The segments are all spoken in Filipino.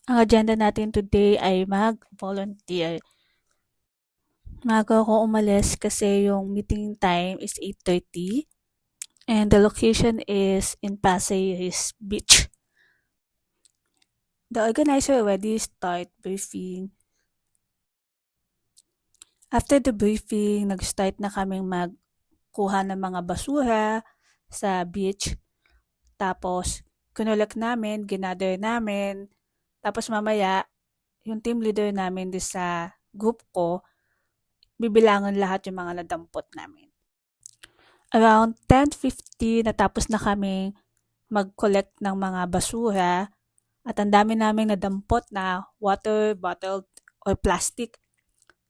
Ang agenda natin today ay mag-volunteer. Maaga ako umalis kasi yung meeting time is 8:30 and the location is in Pasay Ris Beach. The organizer already start briefing. After the briefing, nag-start na kaming magkuha ng mga basura sa beach. Tapos, kinolek namin, ginather namin. Tapos mamaya, yung team leader namin di sa group ko, bibilangan lahat yung mga nadampot namin. Around 10:50 natapos na kaming mag-collect ng mga basura at ang dami naming nadampot na water bottle or plastic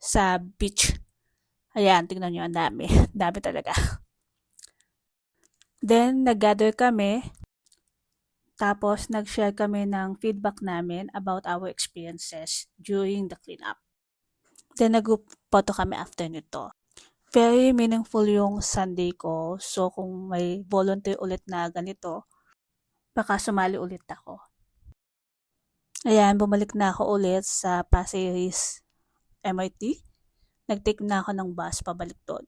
sa beach. Ayan, tingnan nyo, ang dami. Dami talaga. Then, nag-gather kami, tapos nag-share kami ng feedback namin about our experiences during the cleanup. Then, nag-group photo kami after nito. Very meaningful yung Sunday ko. So, kung may volunteer ulit na ganito, baka sumali ulit ako. Ayan, bumalik na ako ulit sa Pasay Ris MRT. Nag-take na ako ng bus pabalik doon.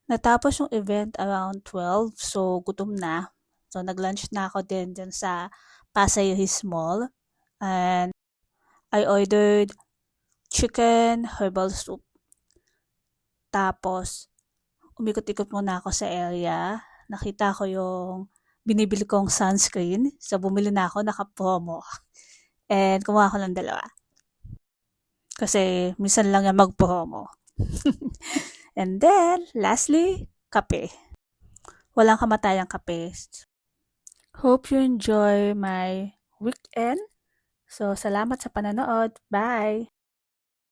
Natapos yung event around 12, so gutom na. So, nag-lunch na ako din dyan sa Pasay Ris Mall. And I ordered chicken herbal soup. Tapos, umikot-ikot muna ako sa area. Nakita ko yung binibili kong sunscreen. So, bumili na ako, naka-promo. And kumuha ko ng dalawa. Kasi minsan lang yan mag-promo. And then, lastly, kape. Walang kamatayang kape. Hope you enjoy my weekend. So, salamat sa panonood. Bye!